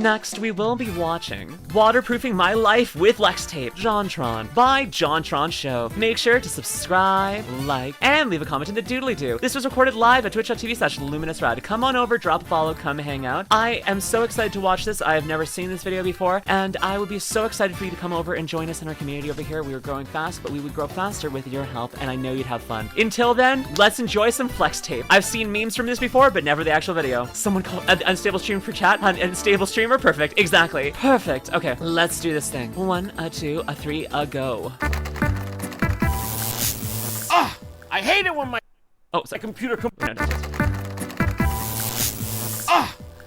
Next, we will be watching Waterproofing My Life with Flex Tape, JonTron, by JonTron Show. Make sure to subscribe, like, and leave a comment in the doodly-doo. This was recorded live at twitch.tv/LuminusRed. Come on over, drop a follow, come hang out. I am so excited to watch this. I have never seen this video before, and I would be so excited for you to come over and join us in our community over here. We are growing fast, but we would grow faster with your help, and I know you'd have fun. Until then, let's enjoy some Flex Tape. I've seen memes from this before, but never the actual video. Someone called Unstable Stream for chat. Unstable Streamer? Perfect. Exactly. Perfect. Okay, let's do this thing. 1, 2, 3, go. Ah! I hate it when my computer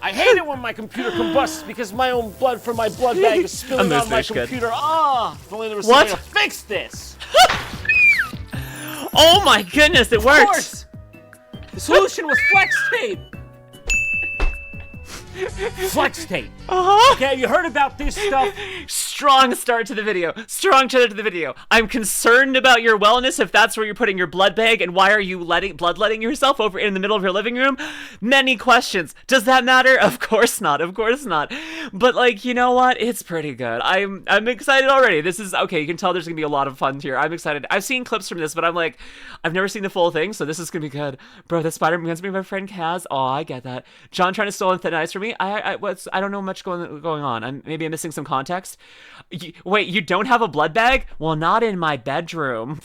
I hate it when my computer combusts because my own blood from my blood bag is spilling on my computer. Ah! If only there was something to fix this. Oh my goodness, it worked! Of course! The solution was Flex Tape! Flex Tape. Okay, have you heard about this stuff? Strong start to the video. Strong start to the video. I'm concerned about your wellness if that's where you're putting your blood bag, and why are you bloodletting yourself over in the middle of your living room? Many questions. Does that matter? Of course not. Of course not. But like, you know what? It's pretty good. I'm excited already. This is okay. You can tell there's gonna be a lot of fun here. I'm excited. I've seen clips from this, but I'm like, I've never seen the full thing, so this is gonna be good. Bro, that spider reminds me of my friend Kaz. Oh, I get that. JonTron is still on thin ice for me. I don't know much going on. Maybe I'm missing some context. Wait, you don't have a blood bag? Well, not in my bedroom.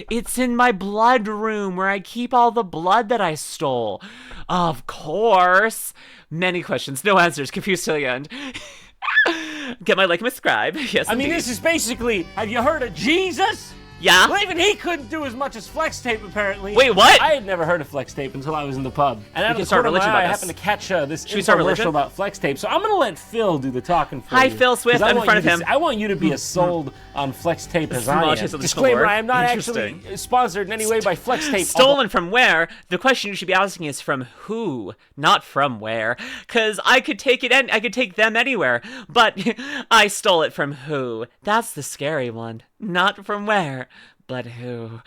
It's in my blood room where I keep all the blood that I stole. Of course. Many questions, no answers. Confused till the end. Get my like and subscribe. Yes, I mean, this is basically, have you heard of Jesus? Yeah? Well, even he couldn't do as much as Flex Tape, apparently. Wait, what? I had never heard of Flex Tape until I was in the pub. And out of the corner of my eye, I happened to catch this infomercial about Flex Tape. So I'm going to let Phil do the talking for you. Hi, Phil Swift. I'm in front of him. I want you to be as sold on Flex Tape as I am. Disclaimer, I am not actually sponsored in any way by Flex Tape. Stolen from where? The question you should be asking is from who, not from where. Because I could take it and I could take them anywhere. But I stole it from who? That's the scary one. Not from where. But who?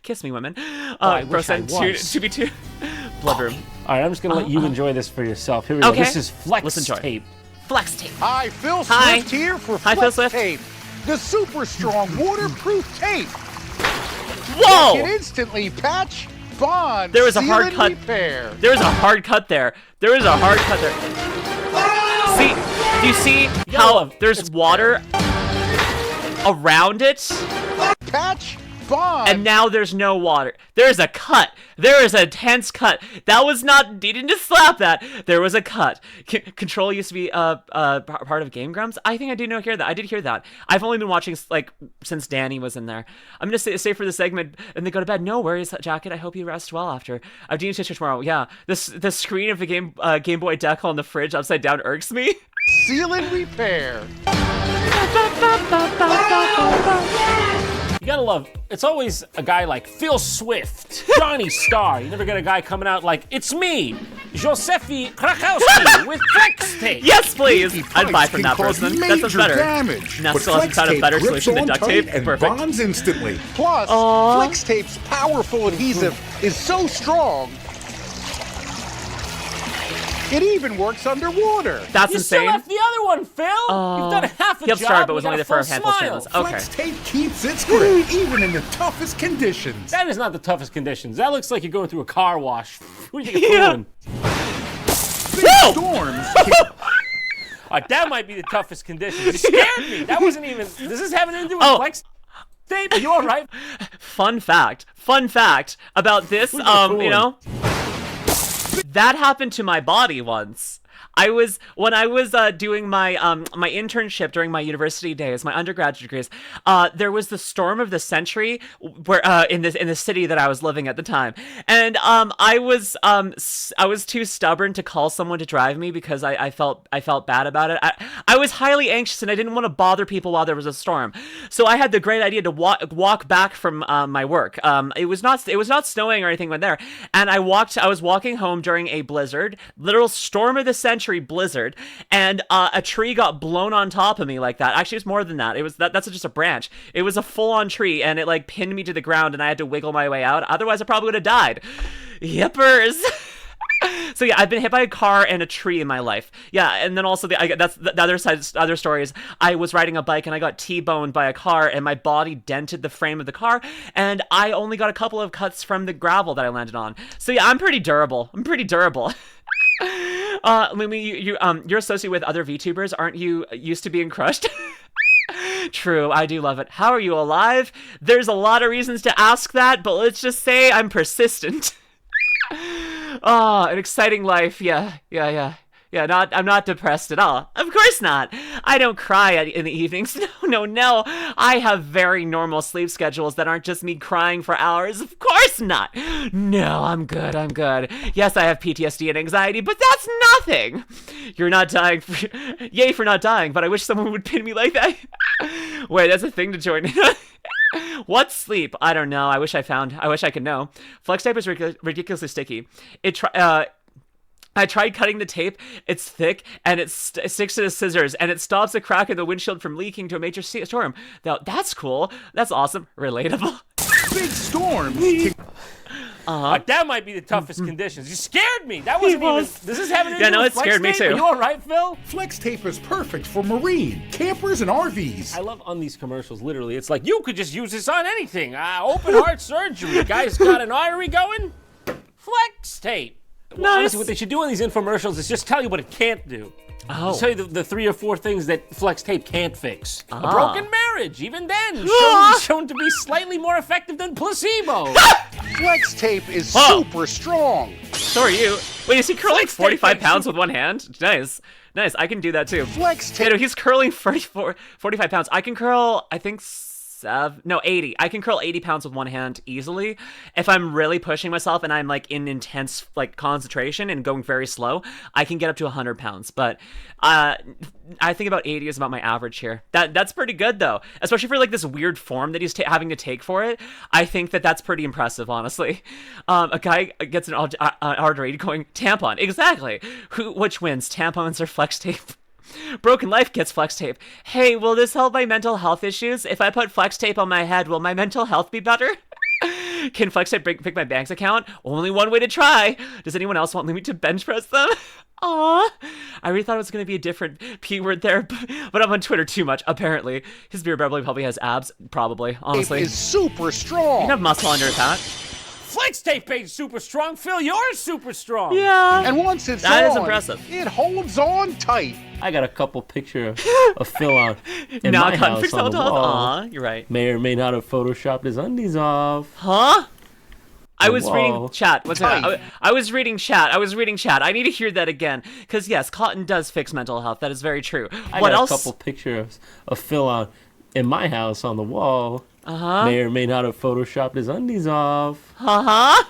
Kiss me, women. Percent 2v2. Blood room. All right, I'm just gonna let you enjoy this for yourself. Here we go. This is Flex Tape. Flex Tape. Hi, Phil Swift here for Flex Tape, the super strong waterproof tape. Whoa! You can instantly patch, bond, there was a hard cut. Repair. There was a hard cut there. There was a hard cut there. See? Do you see how there's water around it? Patch, bond. And now there's no water. There's a cut. There is a tense cut. That was not, he didn't just slap that. There was a cut. Control used to be part of Game Grumps. I think I did hear that. I did hear that. I've only been watching like since Danny was in there. I'm gonna say for the segment and then go to bed. No worries, Jacket. I hope you rest well after. I've Dean's Sister tomorrow. Yeah. The screen of the Game Boy decal on the fridge upside down irks me. Sealant repair. You gotta love, it's always a guy like Phil Swift, Johnny Starr. You never get a guy coming out like, it's me, Josefi Krakowski with Flex Tape. Yes, please. I'd buy from that person. That sounds better. Damage, now still hasn't found a better solution than duct tape. And perfect. bonds instantly. Plus, Flex Tape's powerful adhesive is so strong, it even works underwater. That's you insane. You still left the other one, Phil. You've done half a job. Started, but was only there for a handful of channels. Okay. Flex Tape keeps its grip even in the toughest conditions. That is not the toughest conditions. That looks like you're going through a car wash. What do you think it's doing? Big storms. That might be the toughest conditions. You scared me. That wasn't even. Does this have anything to do with Flex Tape? Are you all right? Fun fact about this. You know. That happened to my body once. When I was doing my my internship during my university days, my undergraduate degrees, there was the storm of the century where in the city that I was living at the time, and I was too stubborn to call someone to drive me because I felt bad about it. I was highly anxious and I didn't want to bother people while there was a storm, so I had the great idea to walk back from my work. It was not snowing or anything when there, and I was walking home during a blizzard, literal storm of the century blizzard, and a tree got blown on top of me like that. Actually, it's more than that. That's just a branch. It was a full-on tree, and it like pinned me to the ground, and I had to wiggle my way out. Otherwise, I probably would have died. Yippers. So yeah, I've been hit by a car and a tree in my life. Yeah, and then also that's the other side. Other stories. I was riding a bike and I got T-boned by a car, and my body dented the frame of the car, and I only got a couple of cuts from the gravel that I landed on. So yeah, I'm pretty durable. You're associated with other VTubers, aren't you? Used to being crushed. True, I do love it. How are you alive? There's a lot of reasons to ask that, but let's just say I'm persistent. An exciting life. Yeah. I'm not depressed at all. Of course not. I don't cry in the evenings. No. I have very normal sleep schedules that aren't just me crying for hours. Of course not. No, I'm good. Yes, I have PTSD and anxiety, but that's nothing. You're not dying. Yay for not dying, but I wish someone would pin me like that. Wait, that's a thing to join. What's sleep? I don't know. I wish I could know. Flex tape is ridiculously sticky. I tried cutting the tape. It's thick, and it sticks to the scissors, and it stops a crack in the windshield from leaking to a major storm. Now, that's cool. That's awesome. Relatable. Big storms. That might be the toughest conditions. You scared me. That wasn't even. Does this have anything to do with it scared me tape? too. Are you all right, Phil? Flex tape is perfect for marine, campers, and RVs. I love on these commercials. Literally, it's like you could just use this on anything. Open heart surgery. Guy's got an artery going. Flex tape. Well, Nice. honestly, what they should do on these infomercials is just tell you what it can't do. Oh. Tell you the 3 or 4 things that flex tape can't fix. A Ah. broken marriage, even then, shown to be slightly more effective than placebo. Flex tape is super strong. So are you. Wait, is he curling Flex tape 45 makes pounds with one hand? Nice. I can do that too. Flex Yeah, tape. no, he's curling 45 pounds. I can curl, I think, 80. I can curl 80 pounds with one hand easily. If I'm really pushing myself and I'm like in intense like concentration and going very slow, I can get up to 100 pounds. But I think about 80 is about my average here. That's pretty good though, especially for like this weird form that he's having to take for it. I think that's pretty impressive, honestly. A guy gets an artery going tampon. Exactly. Which wins, tampons or flex tape? Broken life gets flex tape. Hey, will this help my mental health issues? If I put flex tape on my head, will my mental health be better? Can flex tape pick my bank's account? Only one way to try. Does anyone else want me to bench press them? Aw. I really thought it was going to be a different P word there, but I'm on Twitter too much, apparently. His beer probably has abs, probably, honestly. Tape is super strong. You have muscle under his hat. Flex tape ain't super strong. Phil, you're super strong. Yeah. And once it's That on, is impressive. it holds on tight. I got a couple pictures of Phil on in Not my cutting house fixed on the wall. Aw, you're right. May or may not have photoshopped his undies off. Huh? I was wall. reading chat. What's that? Tight. I was reading chat. I need to hear that again. Because, yes, cotton does fix mental health. That is very true. I What got else? a couple pictures of Phil on in my house on the wall. Uh-huh. May or may not have photoshopped his undies off. Uh-huh.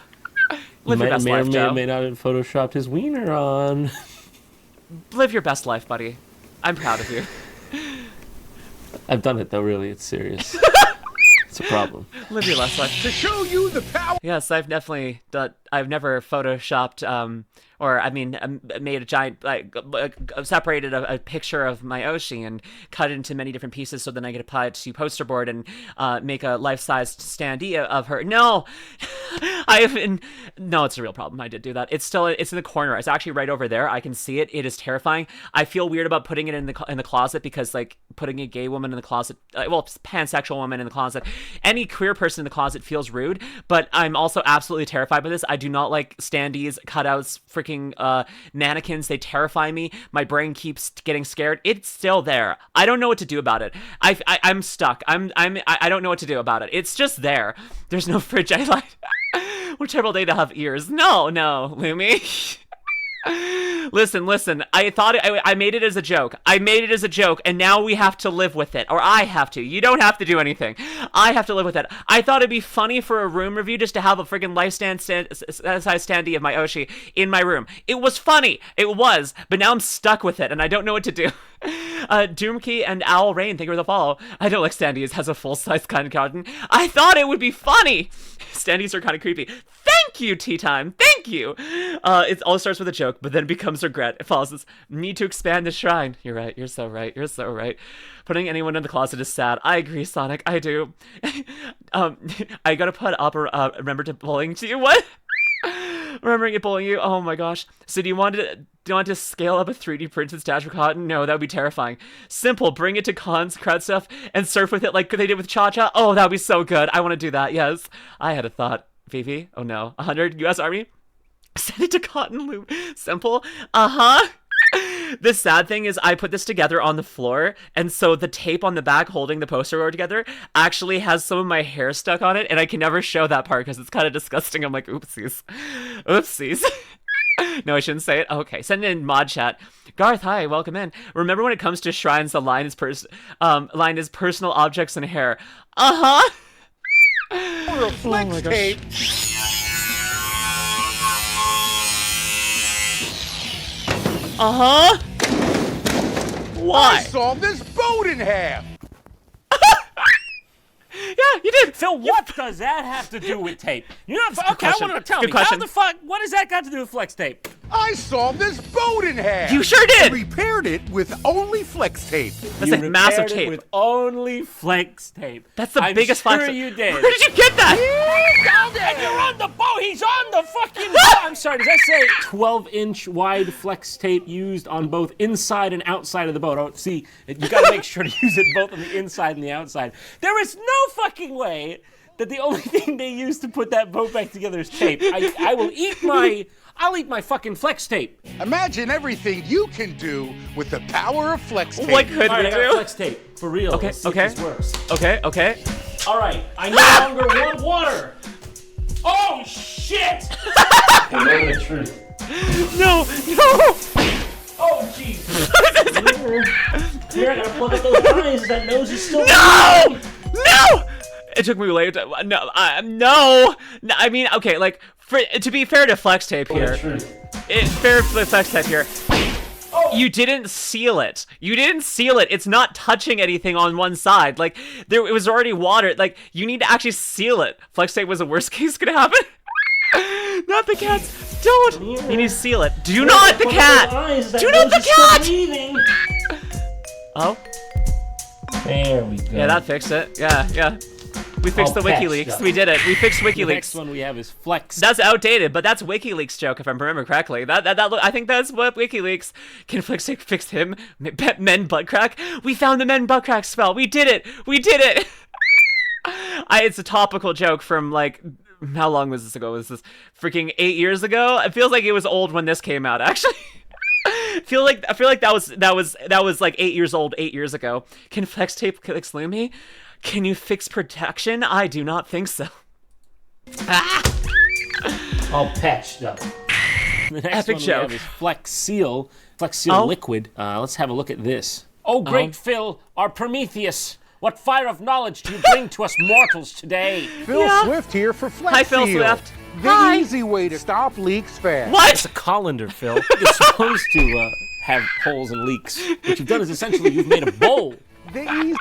Live your May best life, or Joe. may not have photoshopped his wiener on. Live your best life, buddy. I'm proud of you. I've done it though, really. It's serious. It's a problem. Live your best life. To show you the power. Yes, I've definitely done. I've never photoshopped, made a giant, separated a picture of my Oshi and cut it into many different pieces so then I could apply it to poster board and make a life-sized standee of her. No, no, it's a real problem. I did do that. It's in the corner. It's actually right over there. I can see it. It is terrifying. I feel weird about putting it in the closet because like putting a gay woman in the closet, pansexual woman in the closet, any queer person in the closet feels rude. But I'm also absolutely terrified by this. I do not like standees, cutouts, freaking mannequins. They terrify me. My brain keeps getting scared. It's still there. I don't know what to do about it. I'm stuck. I don't know what to do about it. It's just there. There's no fridge. I like. What a terrible day to have ears. No, Lumi. Listen. I thought I made it as a joke. And now we have to live with it. Or I have to. You don't have to do anything. I have to live with it. I thought it'd be funny for a room review just to have a freaking size standee of my Oshi in my room. It was funny. It was. But now I'm stuck with it, and I don't know what to do. Doomkey and Owl Rain, thank you for the follow. I don't like standees. Has a full-size kind of carton. I thought it would be funny. Standees are kind of creepy. Thank you, Tea Time. Thank you. It all starts with a joke, but then becomes regret. It follows this. Need to expand the shrine. You're right. You're so right. Putting anyone in the closet is sad. I agree, Sonic. I do. I gotta put remember to bullying to you. What? Remembering it bullying you. Oh my gosh. So do you want to scale up a 3D printed statue of cotton? No, that would be terrifying. Simple. Bring it to cons, crowd stuff, and surf with it like they did with Cha-Cha. Oh, that would be so good. I want to do that. Yes. I had a thought. Vivi? Oh no. 100 U.S. Army? Send it to Cotton Loop. Simple. The sad thing is I put this together on the floor, and so the tape on the back holding the poster together actually has some of my hair stuck on it, and I can never show that part because it's kind of disgusting. I'm like, oopsies. Oopsies. No, I shouldn't say it. Okay, send it in mod chat. Garth, hi, welcome in. Remember when it comes to shrines, the line is personal objects and hair. Flex tape. Why? I saw this boat in half. Yeah, you did. Phil, what does that have to do with tape? You're not. Okay, I question. want to tell Good me. question. How the fuck? What does that got to do with flex tape? I saw this boat in half. You sure did. Repaired it with only flex tape. That's like massive repaired it tape. with only flex tape. That's the biggest I'm flex. sure you did. Where did you get that? And you're on the boat. He's on the fucking boat. I'm sorry. Does that say 12-inch wide flex tape used on both inside and outside of the boat? Oh, see, you got to make sure to use it both on the inside and the outside. There is no fucking way that the only thing they use to put that boat back together is tape. I'll eat my fucking flex tape. Imagine everything you can do with the power of flex tape. What could All right, we I got do? flex tape for real. Okay, Let's see okay. if this works. Okay. All right, I no longer want water. Oh shit! The moment of truth. No. Oh jeez. Here, I gotta plug up those eyes. That nose is still. No! It took me way too. No. I mean, okay. Like, to be fair to flex tape here, you didn't seal it. It's not touching anything on one side. Like, it was already water. Like, you need to actually seal it. Flex tape was the worst case could happen. Not the cats. Don't. You need to seal it. Do not the cat. Do not the cat. Oh. There we go. Yeah, that fixed it. Yeah. We fixed the WikiLeaks. patched up. We did it. We fixed The next WikiLeaks. one we have is flex. That's outdated, but that's WikiLeaks joke if I remember correctly. I think that's what WikiLeaks can fix him. Men butt crack. We found the men butt crack spell. We did it. It's a topical joke from like, how long was this ago? Was this freaking 8 years ago? It feels like it was old when this came out. Actually, I feel like that was like 8 years old 8 years ago. Can flex tape fix Lumi? Can you fix protection? I do not think so. All patched up. The next Epic one joke. we have is Flex Seal Oh. Liquid. Let's have a look at this. Oh, great Phil, our Prometheus. What fire of knowledge do you bring to us mortals today? Phil Swift here for Flex Hi, Phil Seal. Swift. The Hi. easy way to stop leaks fast. What? A colander, Phil. It's supposed to have holes and leaks. What you've done is essentially you've made a bowl. The easy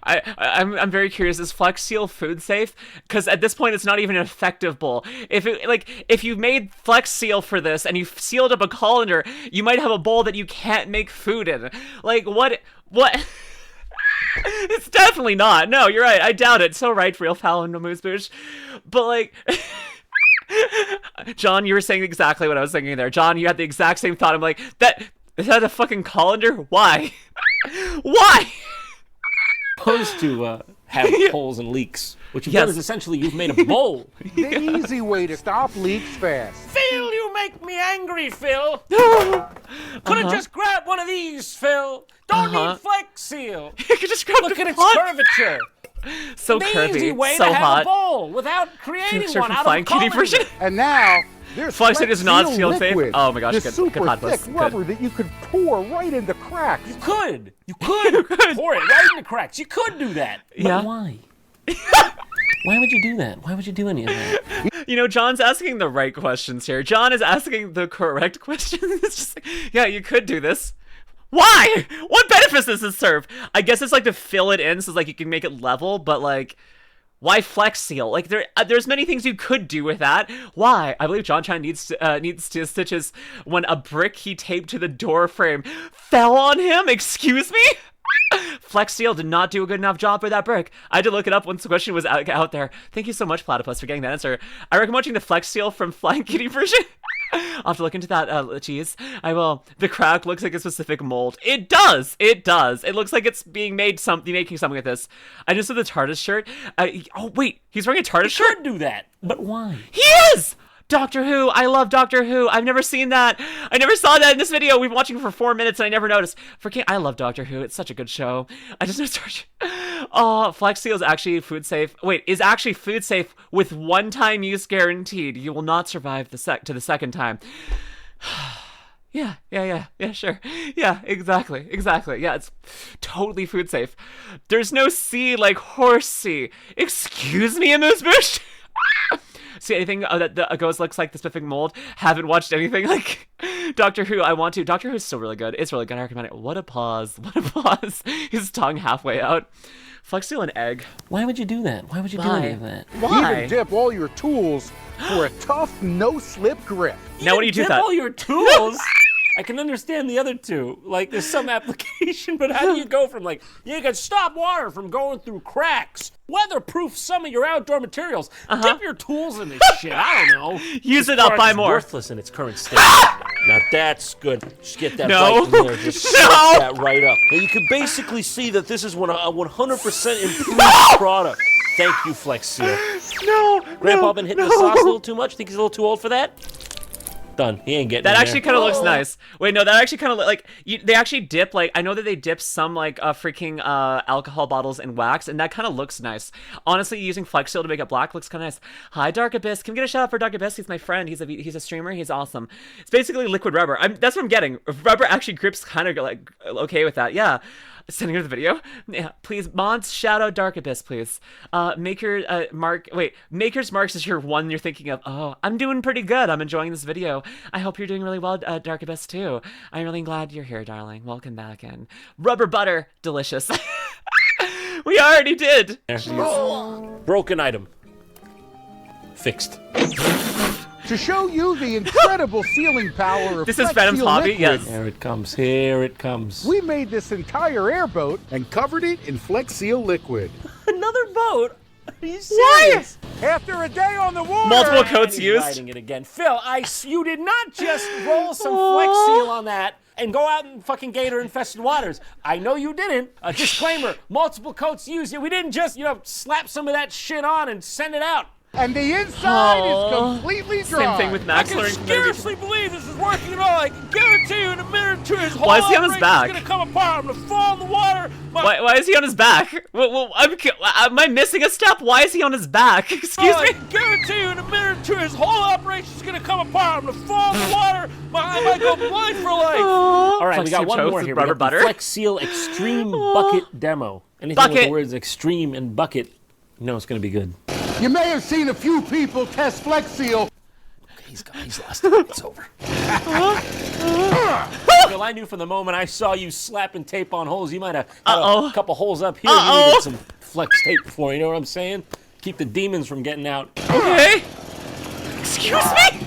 I'm very curious. Is Flex Seal food safe? Because at this point, it's not even an effective bowl. If you made Flex Seal for this and you sealed up a colander, you might have a bowl that you can't make food in. Like what? It's definitely not. No, you're right. I doubt it. So right, real Fallon no moose boosh. But like, John, you were saying exactly what I was thinking there. John, you had the exact same thought. I'm like, is that a fucking colander? Why? Why? Supposed to have holes and leaks. What you've done is essentially you've made a bowl. the easy way to stop leaks fast. Phil, you make me angry, Phil. Could have just grabbed one of these, Phil. Don't need Flex Seal. You could just grab Look the at its pot. curvature. So The curvy. easy way So to have hot. a bowl without creating Picture one from out Flying of Kitty colander. version. And now there's Flex Flex It is not Seal sealed safe. Liquid. Oh my gosh, the good super pod thick bus. Good. rubber that you could pour right into cracks. You could pour it right in the cracks. You could do that. But Yeah. why? Why would you do that? Why would you do any of that? You know, John's asking the right questions here. John is asking the correct questions. It's just like, yeah, you could do this. Why? What benefits does this serve? I guess it's like to fill it in so like you can make it level, but like, why Flex Seal? Like there's many things you could do with that. Why? I believe JonTron needs to stitches when a brick he taped to the door frame fell on him. Excuse me? Flex Seal did not do a good enough job for that brick. I had to look it up once the question was out there. Thank you so much, Platypus, for getting that answer. I recommend watching the Flex Seal from Flying Kitty version. I'll have to look into that, cheese. I will. The crack looks like a specific mold. It does. It does. It looks like it's being made making something with this. I just saw the TARDIS shirt. Oh wait, he's wearing a TARDIS shirt. Could do that, but why? He is. Doctor Who. I love Doctor Who. I've never seen that. I never saw that in this video. We've been watching for 4 minutes and I never noticed. I love Doctor Who. It's such a good show. I just know. Oh, Flex Seal is actually food safe. Wait, is actually food safe with 1-time use guaranteed. You will not survive the second time. Yeah, sure. Yeah, exactly. Yeah, it's totally food safe. There's no C like horse C. Excuse me, Amuse Bouche? See anything that a ghost looks like the specific mold? Haven't watched anything like Doctor Who. I want to. Doctor Who's still really good. It's really good. I recommend it. What a pause. What a pause. His tongue halfway out. Flex Seal an egg. Why would you do that? Why would you do any of that? Why? Even dip all your tools for a tough, no-slip grip. Now, what do you do dip that? all your tools? I can understand the other two. Like, there's some application, but how do you go from, like, you can stop water from going through cracks, weatherproof some of your outdoor materials, dip your tools in this shit, I don't know. Use it up, buy more. Worthless in its current state. Now that's good. Just get that right in there. Just suck that right up. Now you can basically see that this is a 100% improved product. Thank you, Flex Seal. Grandpa been hitting the sauce a little too much? Think he's a little too old for that? Done. He ain't getting that. in Actually kind of looks nice. Wait, no, that actually kind of like they actually dip, like, I know that they dip some like freaking alcohol bottles in wax, and that kind of looks nice. Honestly, using Flex Seal to make it black looks kind of nice. Hi, Dark Abyss. Can we get a shout out for Dark Abyss? He's my friend. He's a streamer. He's awesome. It's basically liquid rubber. That's what I'm getting. Rubber actually grips kind of like okay with that. Yeah. Sending her the video. Yeah, please, mods, shout out Dark Abyss, please. Maker's Marks is your one you're thinking of. Oh, I'm doing pretty good. I'm enjoying this video. I hope you're doing really well, Dark Abyss, too. I'm really glad you're here, darling. Welcome back in. Rubber butter, delicious. We already did. Broken item. Fixed. To show you the incredible sealing power of This is Flex Venom's Seal hobby, liquid, yes. Here it comes. Here it comes. we made this entire airboat and covered it in Flex Seal liquid. Another boat? Are you serious? After a day on the water, Multiple coats He's used. writing it again. Phil, you did not just roll some Flex Seal on that and go out in fucking gator-infested waters. I know you didn't. A disclaimer, multiple coats used. We didn't just, slap some of that shit on and send it out. and the inside is completely dry. Same thing with Max I learning can from Mary Beatrice. scarcely believe this is working at all. I can guarantee you in a minute or two his whole Why is he on his operation's back? gonna come apart. I'm gonna fall in the water. Why is he on his back? Well, am I missing a step? Why is he on his back? Excuse me? I can guarantee you in a minute or two his whole operation's gonna come apart. I'm gonna fall in the water. I might go blind for life. All right, Flex we got Seal one toast more with here. rubber We got the butter. Flex Seal Extreme Bucket Demo. Anything with Bucket. the words extreme and bucket, you know it's gonna be good. You may have seen a few people test Flex Seal. He's lost it. It's over. Well, I knew from the moment I saw you slapping tape on holes, you might have had a couple holes up here. You needed some flex tape for. You know what I'm saying? Keep the demons from getting out. Okay. Excuse me?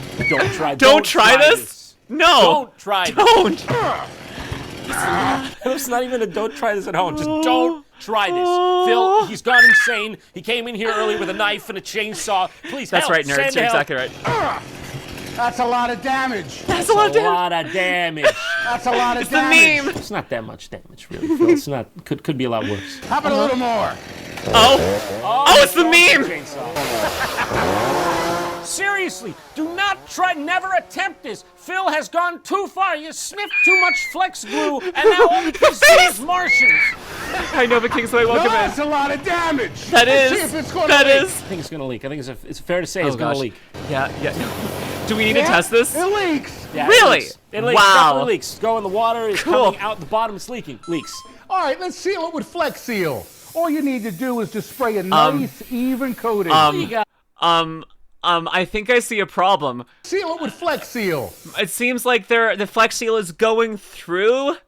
Don't try this? No. Don't try this. Don't. It's not even a don't try this at home. Just don't try this. Phil, he's gone insane. He came in here early with a knife and a chainsaw. Please That's help. right, nerds. Send You're help. exactly right. That's a lot of damage. That's a lot of A damage. lot of damage. That's a lot of It's the damage. meme. It's not that much damage, really, Phil. It's not. Could be a lot worse. How about a little more? Oh, it's the meme. Seriously, do not try, never attempt this. Phil has gone too far. You sniffed too much flex glue, and now all you can see is Martians. I know, but Kingsway, No, welcome in. that's a lot of damage. That Let's is. see if it's gonna That leak. is. I think it's gonna leak. I think it's fair to say it's Oh, gonna gosh. leak. Yeah. Do we need to test this? It leaks. Yeah, it Really? leaks. It leaks. Wow. Definitely leaks. Go in the water. It's Cool. coming out the bottom. It's leaking. Leaks. All right, let's seal it with Flex Seal. All you need to do is just spray a nice, even coating. I think I see a problem. Seal it with Flex Seal. It seems like the Flex Seal is going through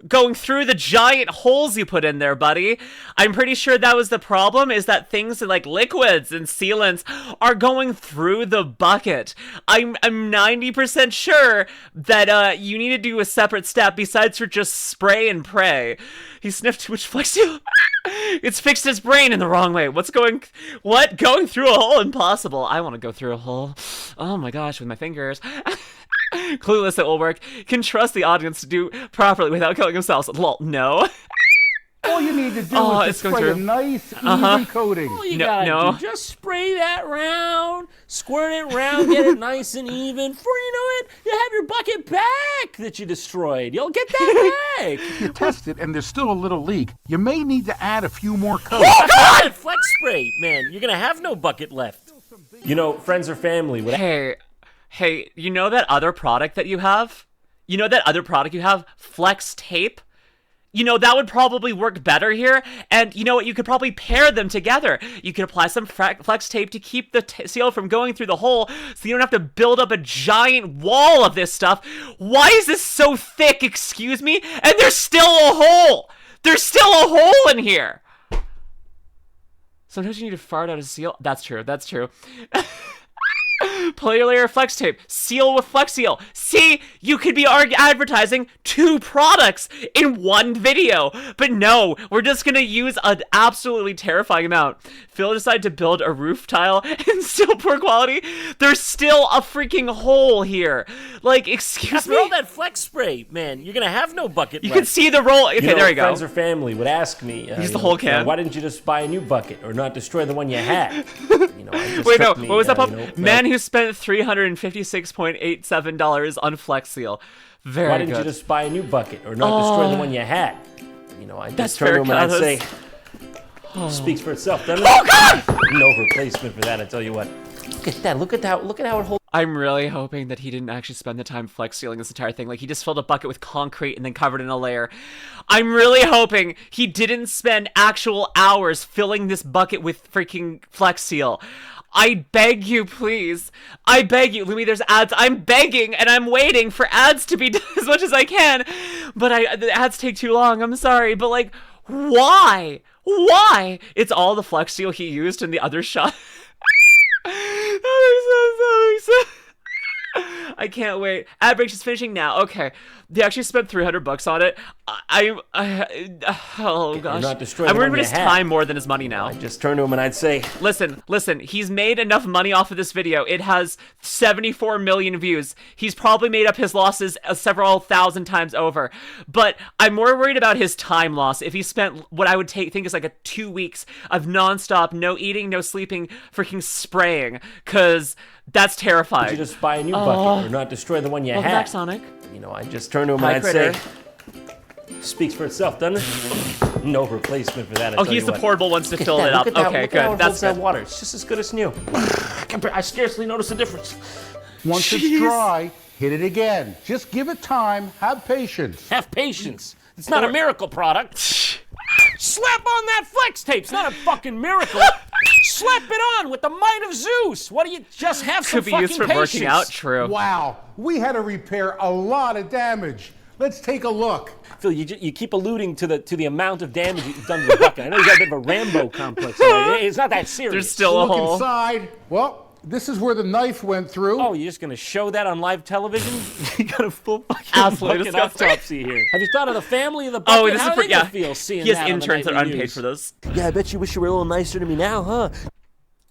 going through the giant holes you put in there, buddy. I'm pretty sure that was the problem, is that things like liquids and sealants are going through the bucket. I'm 90% sure that you need to do a separate step besides for just spray and pray. He sniffed too much Flex Seal. It's fixed his brain in the wrong way. What? Going through a hole? Impossible. I want to go through a hole. Oh my gosh, with my fingers. Clueless, it will work. Can trust the audience to do properly without killing themselves. Lol, no. All you need to do is just spray a nice, even coating. All you gotta do, just spray that round, squirt it round, get it nice and even. Before you know it, you have your bucket back that you destroyed. You'll get that back. If you test it and there's still a little leak, you may need to add a few more coats. Oh, God! Flex spray, man. You're gonna have no bucket left. You know, friends or family would. Hey, you know that other product that you have? Flex tape? You know, that would probably work better here, and you know what, you could probably pair them together. You could apply some flex tape to keep the seal from going through the hole, so you don't have to build up a giant wall of this stuff. Why is this so thick, excuse me? And there's still a hole! There's still a hole in here! Sometimes you need to fart out a seal. That's true. Player layer flex tape. Seal with flex seal. See, you could be advertising 2 products in one video. But no, we're just gonna use an absolutely terrifying amount. Phil decided to build a roof tile in still poor quality. There's still a freaking hole here. Like, excuse me? After all that flex spray, man, you're gonna have no bucket You left. can see the roll. Okay, there you go. Friends or family would ask me. Use the whole can. Why didn't you just buy a new bucket or not destroy the one you had? Wait, no. What was that pump? Man who spent $356.87 on Flex Seal. Very good. Why didn't you just buy a new bucket or not destroy the one you had? I That's just turn to him and I'd fair, say, speaks for itself, doesn't it? Oh God! No replacement for that, I tell you what. Look at that. Look at how it holds. I'm really hoping that he didn't actually spend the time flex sealing this entire thing. Like, he just filled a bucket with concrete and then covered in a layer. I'm really hoping he didn't spend actual hours filling this bucket with freaking flex seal. I beg you, please. I beg you. Lumi, there's ads. I'm begging and I'm waiting for ads to be done as much as I can. But the ads take too long. I'm sorry. But, like, why? Why? It's all the flex seal he used in the other shot. That makes sense. I can't wait. Ad break is finishing now. Okay. They actually spent $300 on it. Oh gosh. I'm worried about his time more than his money now. I'd just turn to him and I'd say, Listen, he's made enough money off of this video. It has 74 million views. He's probably made up his losses several thousand times over. But I'm more worried about his time loss. If he spent what I would think is like 2 weeks of nonstop, no eating, no sleeping, freaking spraying. Cause that's terrifying. Did you just buy a new bucket or not destroy the one you had? Back, Sonic. I'd just turn to him and I'd say, speaks for itself, doesn't it? No replacement for that. He used the portable ones to fill it up. Okay, good. That's good. Water. It's just as good as new. I scarcely notice the difference. Once it's dry, hit it again. Just give it time. Have patience. Have patience. It's not a miracle product. Slap on that flex tape. It's not a fucking miracle. Slap it on with the might of Zeus. What do you just have some fucking patience? Could be used for working out. True. Wow, we had to repair a lot of damage. Let's take a look. Phil, you keep alluding to the amount of damage you've done to the bucket. I know you got a bit of a Rambo complex. It's not that serious. There's still a hole. Look inside. Well, this is where the knife went through. Oh, you're just gonna show that on live television? You got a full fucking bucket autopsy here. Have you thought of the family of the bucket? Oh, this How is are they gonna feel seeing that on the interns that are nightly unpaid news? for this. Yeah, I bet you wish you were a little nicer to me now, huh?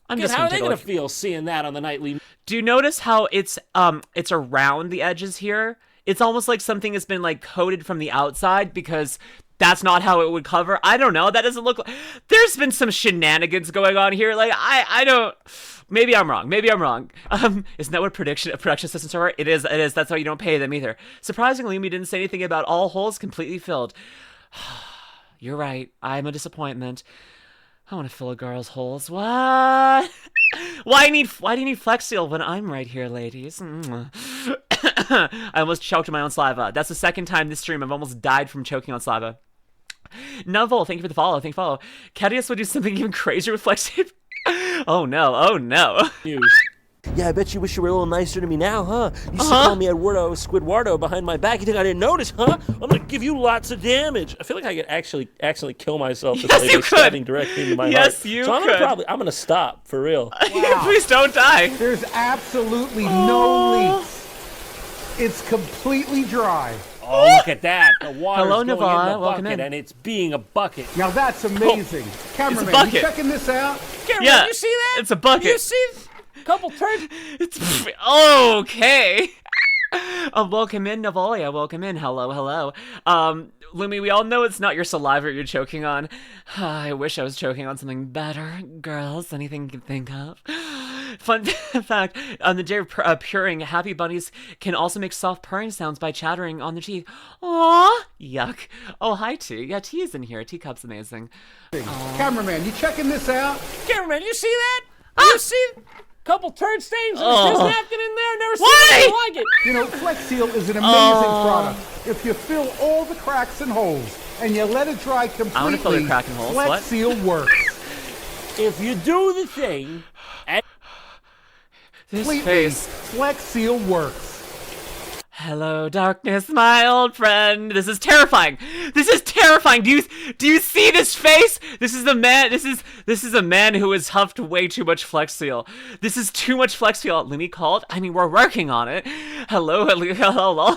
How are they gonna feel seeing that on the nightly? Do you notice how it's around the edges here? It's almost like something has been like coated from the outside because that's not how it would cover. I don't know. That doesn't look like... There's been some shenanigans going on here. Like, I don't... Maybe I'm wrong. Isn't that what production assistants are? It is. That's why you don't pay them either. Surprisingly, we didn't say anything about all holes completely filled. You're right. I'm a disappointment. I want to fill a girl's holes. What? Why do you need Flex Seal when I'm right here, ladies? I almost choked on my own saliva. That's the second time this stream I've almost died from choking on saliva. Novel, thank you for the follow. Cadius would do something even crazier with Flex Tape. Oh no. News. Yeah, I bet you wish you were a little nicer to me now, huh? You used to call me Eduardo Squidwardo behind my back. You think I didn't notice, huh? I'm gonna give you lots of damage. I feel like I could actually accidentally kill myself this way by stabbing directly into my heart. Yes, you so could. I'm gonna stop, for real. Wow. Please don't die. There's absolutely no leaks. It's completely dry. Oh, look at that. The water's Hello, going Navarre. in the Welcome bucket, in. and it's being a bucket. Now that's amazing. Cameraman, you bucket. checking this out? Cameraman, Yeah, you see that? it's a bucket. You see a couple turds? It's okay. Welcome in, Navolia. Welcome in. Hello, hello. Lumi, we all know it's not your saliva you're choking on. I wish I was choking on something better. Girls, anything you can think of? Fun fact, on the day of purring, happy bunnies can also make soft purring sounds by chattering on their teeth. Aww, yuck. Oh, hi, T. Yeah, T is in here. Teacup's amazing. Cameraman, you checking this out? Cameraman, you see that? You see a couple turd stains? There's a napkin in there. Never seen anything like it. You know, Flex Seal is an amazing product. If you fill all the cracks and holes and you let it dry completely, I want to fill the crack and holes. Flex What? Seal works. If you do the thing, and This Completely, face. Flex Seal works. Hello, darkness, my old friend. This is terrifying. This is terrifying. Do you see this face? This is a man. This is a man who has huffed way too much Flex Seal. This is too much Flex Seal. Lumi called. I mean, we're working on it. Hello, hello.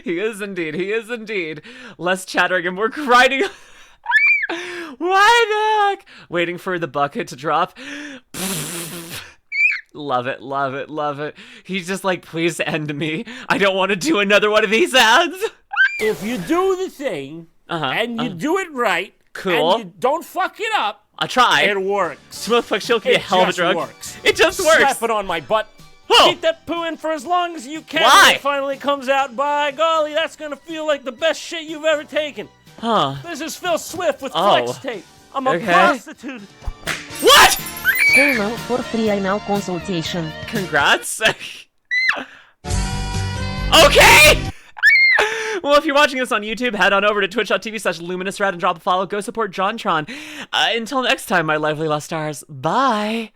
He is indeed. He is indeed. Less chattering and more grinding. Right back. Waiting for the bucket to drop. Love it, love it, love it. He's just like, please end me. I don't want to do another one of these ads. if you do the thing, and you do it right, Cool. and you don't fuck it up, I'll try. it works. Smoke Flex Shield can be a It hell of a just drug. works. It just works. Slap it on my butt. Oh. Keep that poo in for as long as you can. Why? When it finally comes out. By golly, that's gonna feel like the best shit you've ever taken. Huh. This is Phil Swift with Oh. Flex Tape. I'm a Okay. prostitute. What? Call now for free anal consultation. Congrats. Okay. Well, if you're watching this on YouTube, head on over to twitch.tv/LuminusRed and drop a follow. Go support JonTron. Until next time, my lively lost stars. Bye.